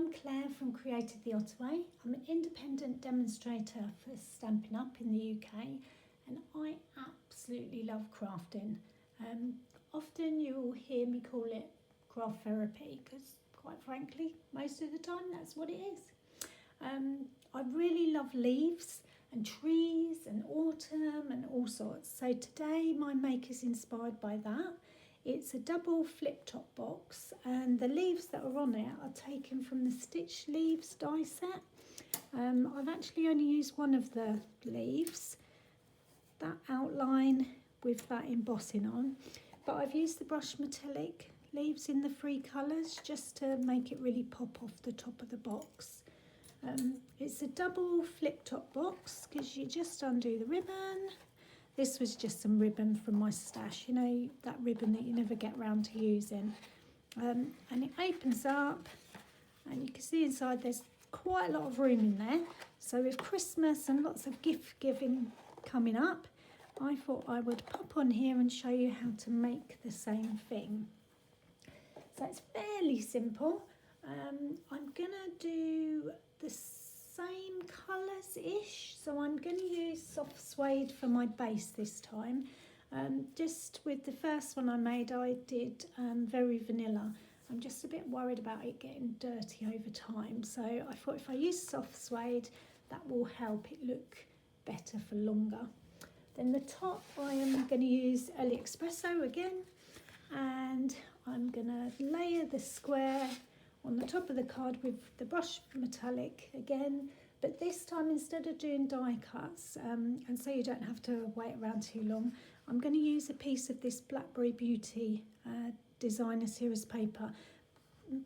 I'm Claire from Creative the Ottaway. I'm an independent demonstrator for Stampin' Up! In the UK, and I absolutely love crafting. Often you'll hear me call it craft therapy because, quite frankly, most of the time that's what it is. I really love leaves and trees and autumn and all sorts. So today my make is inspired by that. It's a double flip top box and the leaves that are on it are taken from the Stitch Leaves die set. I've actually only used one of the leaves, that outline with that embossing on, but I've used the Brush Metallic leaves in the 3 colours just to make it really pop off the top of the box. It's a double flip top box because you just undo the ribbon. This was just some ribbon from my stash, you know, that ribbon that you never get round to using. And it opens up and you can see inside there's quite a lot of room in there. So with Christmas and lots of gift giving coming up, I thought I would pop on here and show you how to make the same thing. So it's fairly simple. I'm gonna do the same colours-ish, so I'm going to use soft suede for my base this time. Just with the first one I made, I did very vanilla. I'm just a bit worried about it getting dirty over time, so I thought if I use soft suede, that will help it look better for longer. Then the top, I am going to use Espresso again, and I'm going to layer the square on the top of the card with the Brush Metallic again, but this time instead of doing die cuts, and so you don't have to wait around too long, I'm going to use a piece of this Blackberry Beauty designer series paper,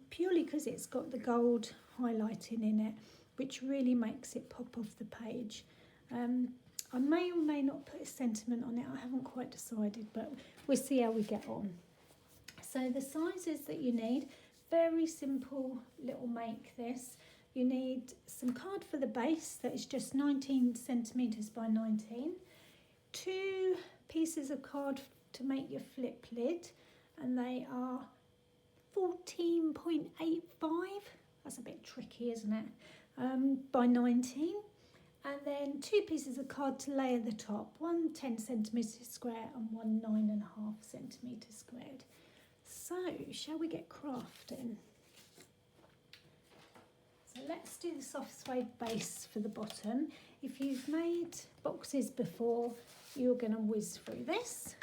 purely because it's got the gold highlighting in it, which really makes it pop off the page. I may or may not put a sentiment on it, I haven't quite decided, but we'll see how we get on. So the sizes that you need, very simple little make this. You need some card for the base that is just 19 centimetres by 19, 2 pieces of card to make your flip lid, and they are 14.85, that's a bit tricky, isn't it, by 19, and then 2 pieces of card to layer the top, one 10 centimetres square and one 9.5 centimetres squared. So, shall we get crafting? So let's do the soft suede base for the bottom. If you've made boxes before, you're going to whiz through this.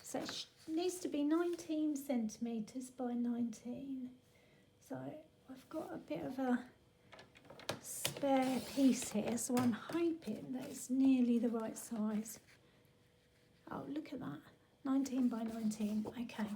So it needs to be 19 centimetres by 19. So I've got a bit of a spare piece here, so I'm hoping that it's nearly the right size. Oh, look at that. 19 by 19, okay.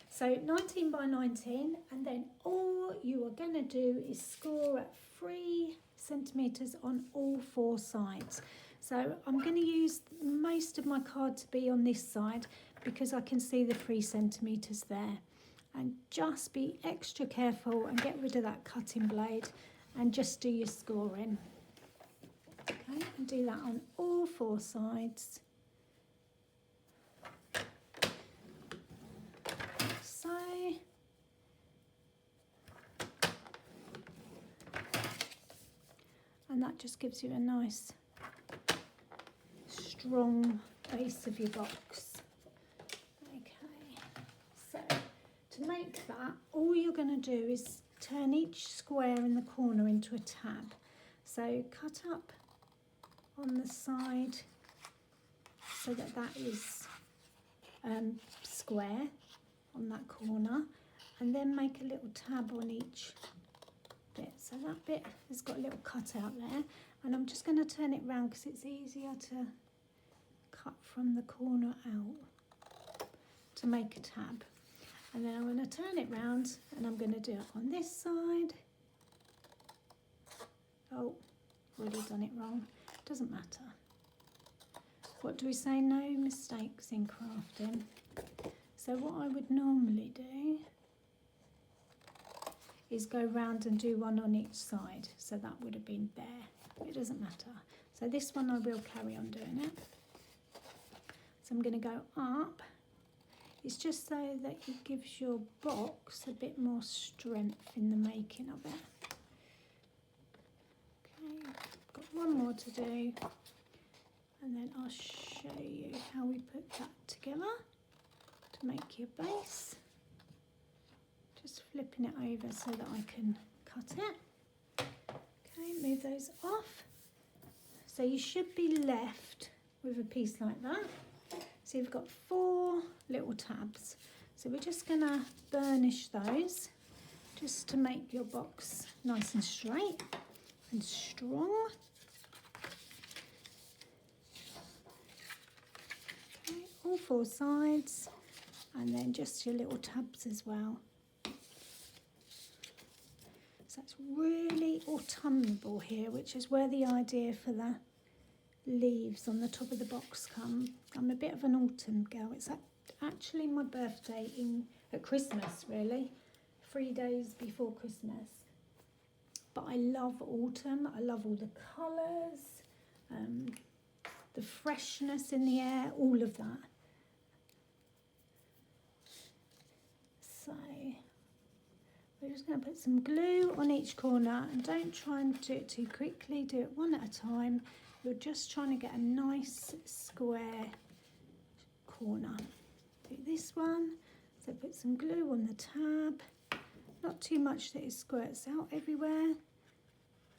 So 19 by 19, and then all you are going to do is score at 3 centimetres on all 4 sides. So I'm going to use most of my card to be on this side because I can see the 3 centimetres there. And just be extra careful and get rid of that cutting blade and just do your scoring. Okay, and do that on all 4 sides. And that just gives you a nice strong base of your box. Okay, so to make that, all you're going to do is turn each square in the corner into a tab. So cut up on the side so that that is square on that corner, and then make a little tab on each bit. So that bit has got a little cut out there, and I'm just going to turn it round because it's easier to cut from the corner out to make a tab. And then I'm going to turn it round and I'm going to do it on this side. Oh, already done it wrong. Doesn't matter. What do we say? No mistakes in crafting. So what I would normally do is go round and do one on each side. So that would have been there. It doesn't matter. So this one I will carry on doing it. So I'm going to go up. It's just so that it gives your box a bit more strength in the making of it. Okay, got one more to do, and then I'll show you how we put that together to make your base. Just flipping it over so that I can cut it. Okay, move those off. So you should be left with a piece like that. So you've got 4 little tabs. So we're just going to burnish those just to make your box nice and straight and strong. Okay, all 4 sides, and then just your little tabs as well. So it's really autumnal here, which is where the idea for the leaves on the top of the box come. I'm a bit of an autumn girl. It's actually my birthday at Christmas, really, 3 days before Christmas. But I love autumn. I love all the colours, the freshness in the air, all of that. So we're just going to put some glue on each corner, and don't try and do it too quickly. Do it one at a time. You're just trying to get a nice square corner. Do this one. So put some glue on the tab. Not too much that it squirts out everywhere.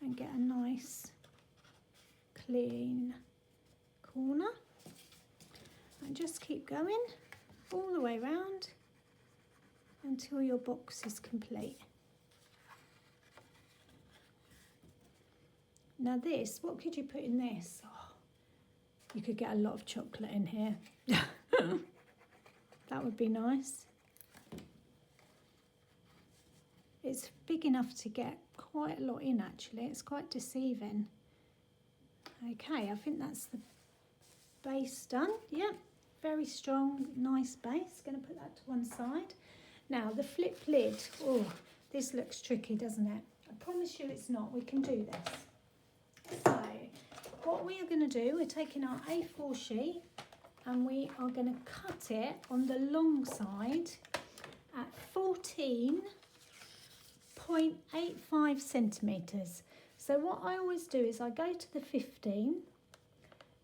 And get a nice clean corner. And just keep going all the way around until your box is complete. Now this, what could you put in this? Oh, you could get a lot of chocolate in here. That would be nice. It's big enough to get quite a lot in actually. It's quite deceiving. Okay, I think that's the base done. Yep, very strong, nice base. Going to put that to one side. Now the flip lid. Oh, this looks tricky, doesn't it? I promise you it's not. We can do this. So what we are going to do, we're taking our A4 sheet and we are going to cut it on the long side at 14.85 centimetres. So what I always do is I go to the 15,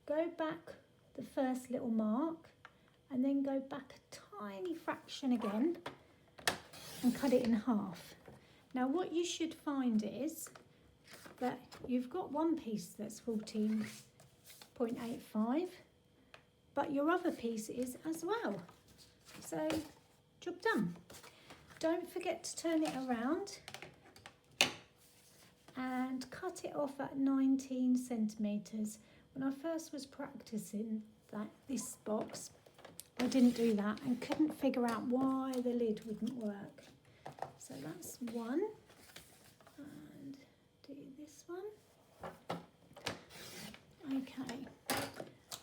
go back the first little mark, and then go back a tiny fraction again and cut it in half. Now what you should find is that you've got one piece that's 14.85, but your other piece is as well. So job done. Don't forget to turn it around and cut it off at 19 centimetres. When I first was practicing this box, I didn't do that and couldn't figure out why the lid wouldn't work. So that's one. And do this one. Okay.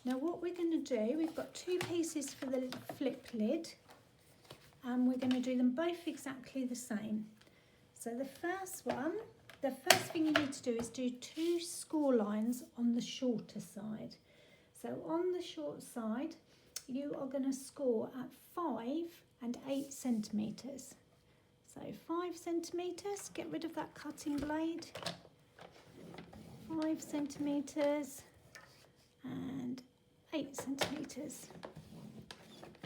Now what we're going to do, we've got 2 pieces for the flip lid, and we're going to do them both exactly the same. So the first thing you need to do is do 2 score lines on the shorter side. So on the short side, you are going to score at 5 and 8 centimetres. So 5 centimetres, get rid of that cutting blade. 5 centimetres and 8 centimetres.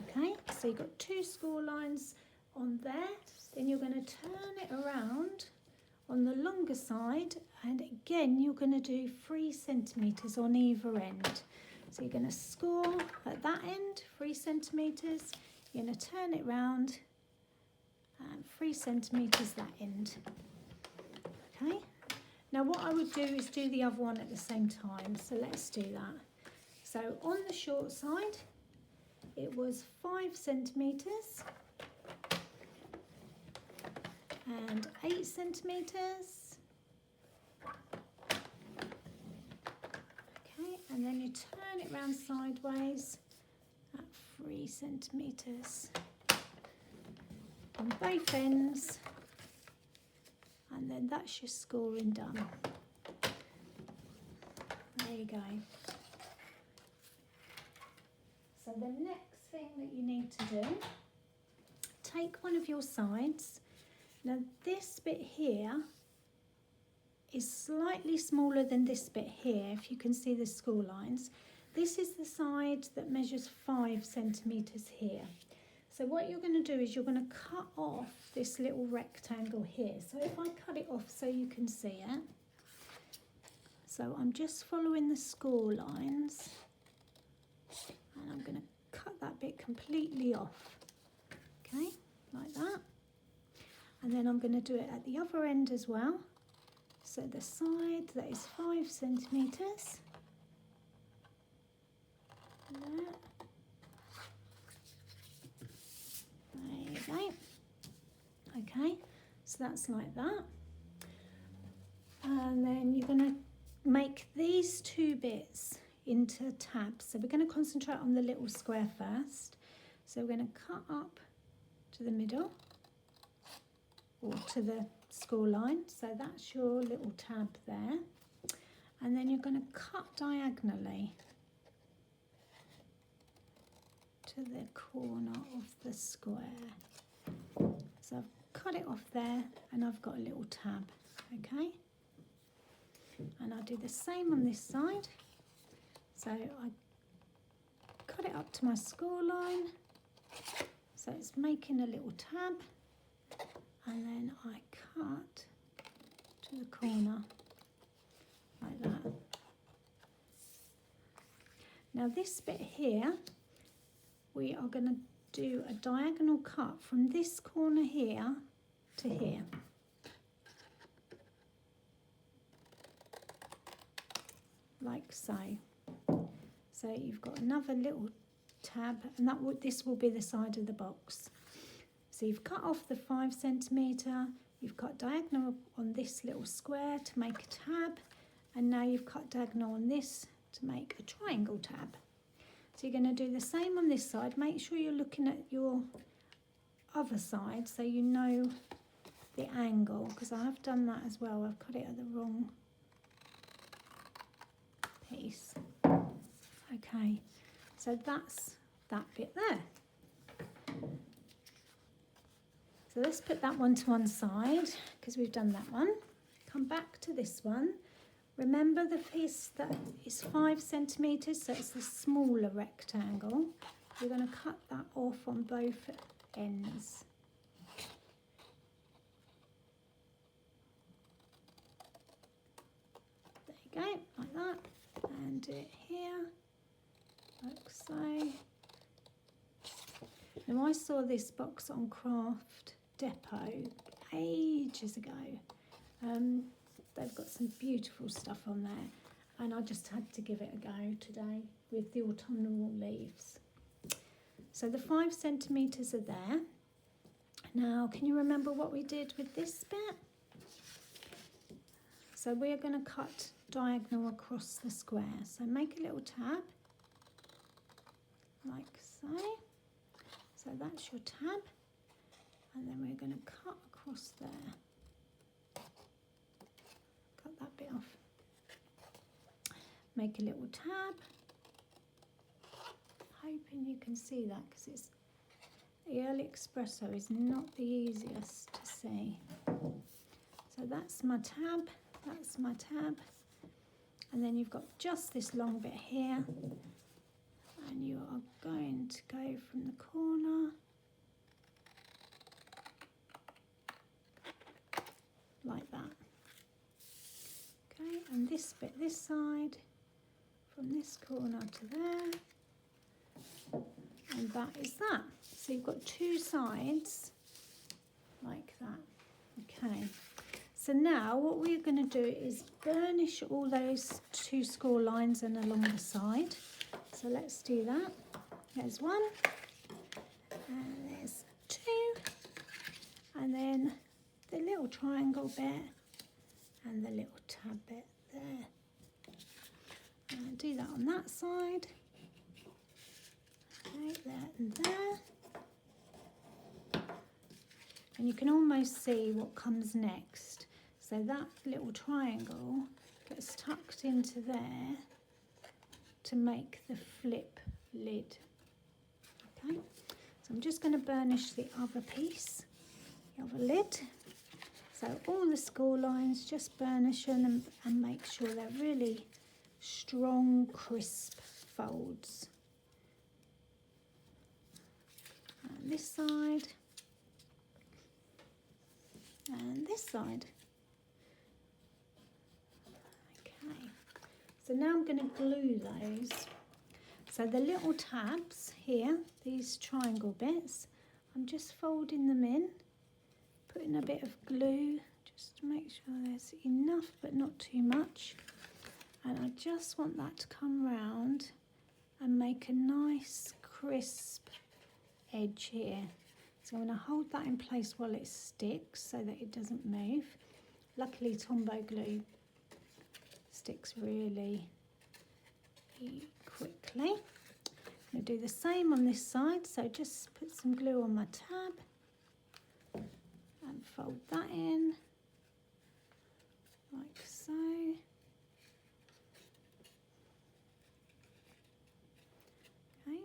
Okay, so you've got 2 score lines on there. Then you're going to turn it around on the longer side, and again you're going to do 3 centimetres on either end. So you're going to score at that end, 3 centimetres. You're going to turn it round and 3 centimetres that end. Okay. Now what I would do is do the other one at the same time. So let's do that. So on the short side, it was 5 centimetres and 8 centimetres. Okay, and then you turn it round sideways at 3 centimetres on both ends, and then that's your scoring done. There you go. So the next thing that you need to do take one of your sides. Now this bit here is slightly smaller than this bit here, if you can see the score lines. This is the side that measures 5 centimetres here. So what you're going to do is you're going to cut off this little rectangle here. So if I cut it off so you can see it. So I'm just following the score lines and I'm going to cut that bit completely off. Okay, like that. And then I'm going to do it at the other end as well. So the side that is 5 centimetres. There. There you go. Okay, so that's like that. And then you're going to make these two bits into tabs. So we're going to concentrate on the little square first. So we're going to cut up to the middle or to the score line. So that's your little tab there. And then you're going to cut diagonally to the corner of the square. So I've cut it off there and I've got a little tab, okay? And I'll do the same on this side. So I cut it up to my score line. So it's making a little tab. And then I cut to the corner like that. Now this bit here, we are going to do a diagonal cut from this corner here to here. Like so. So you've got another little tab, and this will be the side of the box. So you've cut off the 5 centimetre, you've cut diagonal on this little square to make a tab, and now you've cut diagonal on this to make a triangle tab. So you're going to do the same on this side. Make sure you're looking at your other side so you know the angle, because I have done that as well. I've cut it at the wrong piece. Okay, so that's that bit there. So let's put that one to one side because we've done that one. Come back to this one. Remember the piece that is 5 centimetres, so it's the smaller rectangle. We're going to cut that off on both ends. There you go, like that. And do it here, like so. Now I saw this box on Craft Depot ages ago. They've got some beautiful stuff on there, and I just had to give it a go today with the autumnal leaves. So the 5 centimetres are there. Now, can you remember what we did with this bit? So we're going to cut diagonal across the square. So make a little tab, like so. So that's your tab, and then we're going to cut across there. Cut that bit off. Make a little tab. Hoping you can see that, because the Early Espresso is not the easiest to see. So that's my tab, that's my tab, and then you've got just this long bit here, and you are going to go from the corner like that. Okay, and this bit this side, from this corner to there, and that is that. So you've got two sides like that. Okay, so now what we're going to do is burnish all those two score lines and along the side. So let's do that. There's one, and there's two, and then the little triangle bit and the little tab bit there. And I'll do that on that side. Okay, there and there. And you can almost see what comes next. So that little triangle gets tucked into there to make the flip lid. Okay, So I'm just going to burnish the other piece, the other lid. So all the score lines, just burnish them and make sure they're really strong, crisp folds. And this side. And this side. Okay, so now I'm going to glue those. So the little tabs here, these triangle bits, I'm just folding them in, putting a bit of glue just to make sure there's enough but not too much. And I just want that to come round and make a nice crisp edge here. So I'm going to hold that in place while it sticks so that it doesn't move. Luckily Tombow glue sticks really quickly. I'm going to do the same on this side, so just put some glue on my tab and fold that in like so. Okay,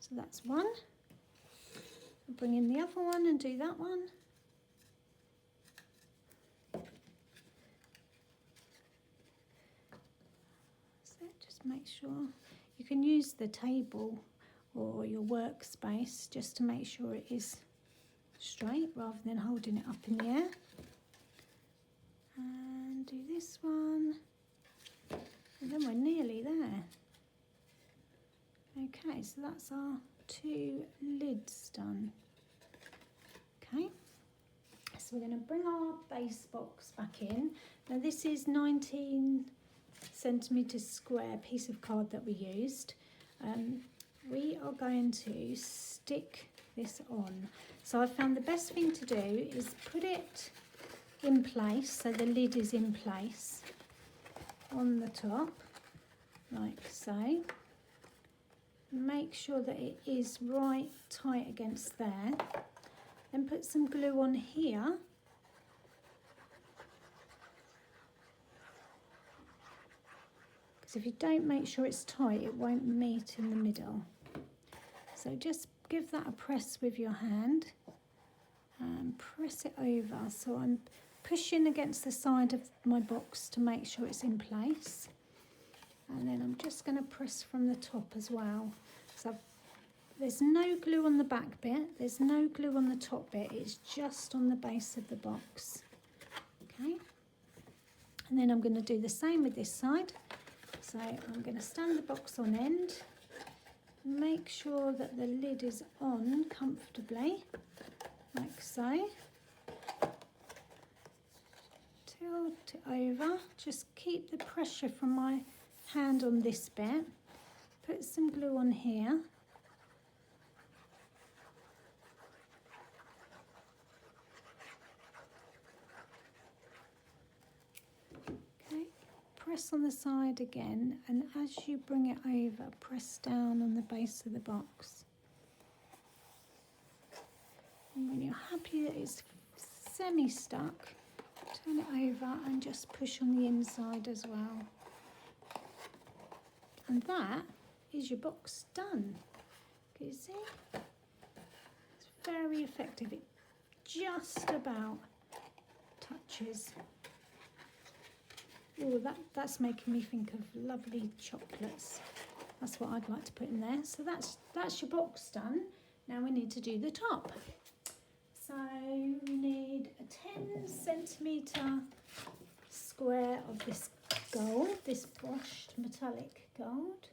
so that's one. I'll bring in the other one and do that one. So just make sure you can use the table or your workspace just to make sure it is straight rather than holding it up in the air. And do this one. And then we're nearly there. Okay, so that's our 2 lids done. Okay, so we're going to bring our base box back in. Now this is 19 centimetre square piece of card that we used. We are going to stick this on. So I found the best thing to do is put it in place, so the lid is in place on the top, like so. Make sure that it is right tight against there. Then put some glue on here. Because if you don't make sure it's tight, it won't meet in the middle. So just give that a press with your hand and press it over. So I'm pushing against the side of my box to make sure it's in place. And then I'm just going to press from the top as well. So there's no glue on the back bit, there's no glue on the top bit, it's just on the base of the box. Okay, and then I'm going to do the same with this side. So I'm going to stand the box on end, make sure that the lid is on comfortably, like so. Tilt it over, just keep the pressure from my hand on this bit, put some glue on here. Okay, press on the side again, and as you bring it over, press down on the base of the box. And when you're happy that it's semi-stuck, turn it over and just push on the inside as well. And that is your box done. Can you see? It's very effective. It just about touches. Oh, that's making me think of lovely chocolates. That's what I'd like to put in there. So that's your box done. Now we need to do the top. So we need a 10 centimetre square of this gold, this brushed metallic gold.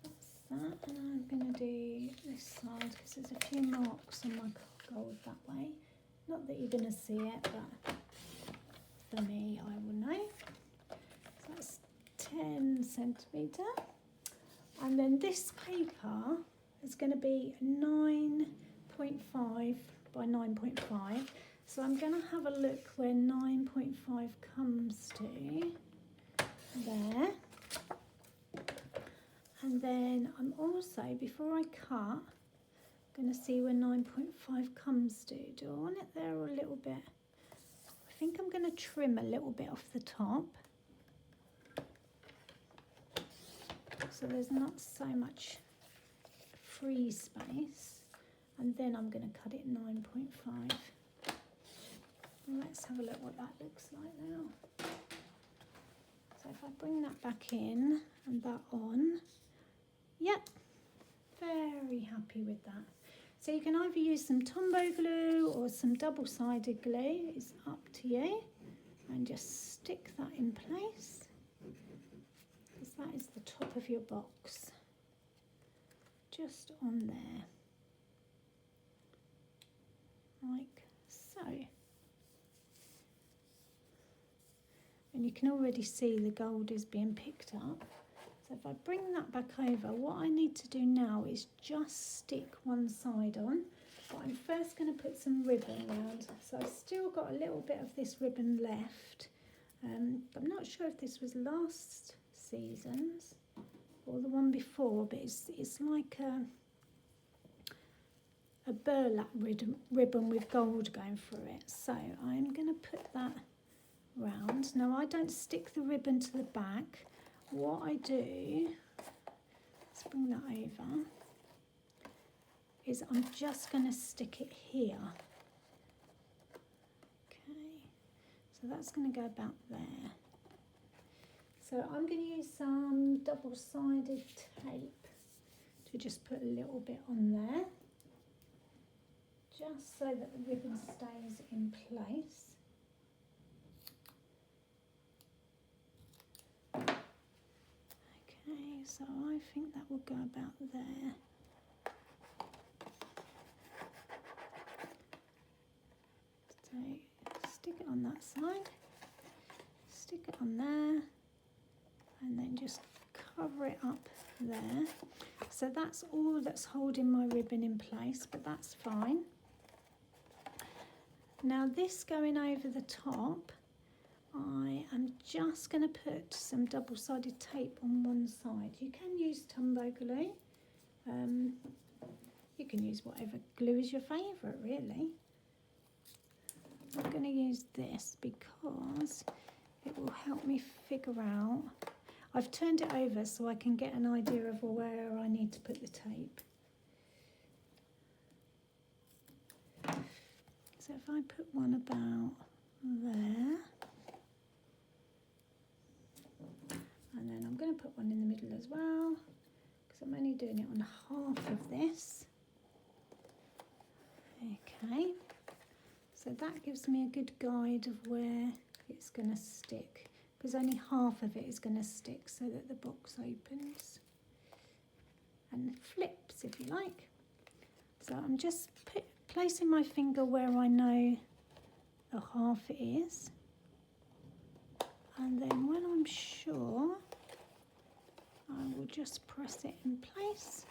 That's that, and I'm going to do this side because there's a few marks on my gold that way. Not that you're going to see it, but for me, I will know. So that's 10 centimetre. And then this paper is going to be 9.5 by 9.5. So I'm going to have a look where 9.5 comes to. There. And then I'm also, before I cut, going to see where 9.5 comes to. Do I want it there or a little bit? I think I'm going to trim a little bit off the top so there's not so much free space, and then I'm going to cut it 9.5. Let's have a look what that looks like now. So if I bring that back in and that on, yep, very happy with that. So you can either use some Tombow glue or some double-sided glue, it's up to you, and just stick that in place, because that is the top of your box, just on there, like so. And you can already see the gold is being picked up. So if I bring that back over, what I need to do now is just stick one side on. But I'm first going to put some ribbon around. So I've still got a little bit of this ribbon left. I'm not sure if this was last season's or the one before, but it's like a burlap ribbon with gold going through it. So I'm going to put that round. Now I don't stick the ribbon to the back. What I do, let's bring that over, is I'm just going to stick it here. Okay, so that's going to go about there. So I'm going to use some double-sided tape to just put a little bit on there, just so that the ribbon stays in place. So I think that will go about there. So stick it on that side, stick it on there, and then just cover it up there. So that's all that's holding my ribbon in place, but that's fine. Now this going over the top, I am just going to put some double-sided tape on one side. You can use Tombow glue. You can use whatever glue is your favourite, really. I'm going to use this because it will help me figure out. I've turned it over so I can get an idea of where I need to put the tape. So if I put one about there, and then I'm going to put one in the middle as well, because I'm only doing it on half of this. Okay, so that gives me a good guide of where it's going to stick, because only half of it is going to stick, so that the box opens and flips, if you like. So I'm just placing my finger where I know the half is. And then when I'm sure, I will just press it in place.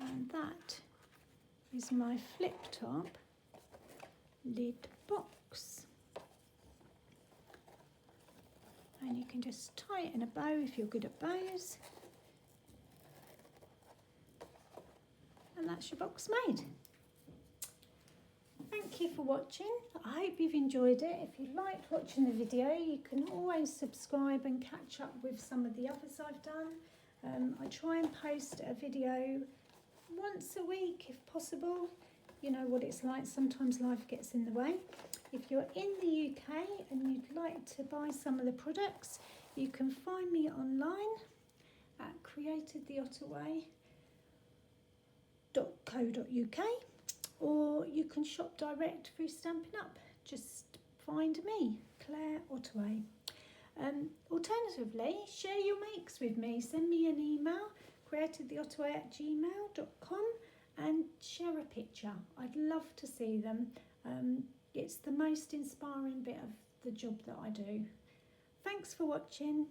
And that is my flip top lid box. And you can just tie it in a bow if you're good at bows. And that's your box made. Thank you for watching. I hope you've enjoyed it. If you liked watching the video, you can always subscribe and catch up with some of the others I've done. I try and post a video once a week if possible. You know what it's like, sometimes life gets in the way. If you're in the UK and you'd like to buy some of the products, you can find me online at createdtheottaway.co.uk. or you can shop direct through Stampin' Up. Just find me, Claire Ottaway. Alternatively, share your makes with me. Send me an email, createdtheottaway@gmail.com, and share a picture. I'd love to see them. It's the most inspiring bit of the job that I do. Thanks for watching.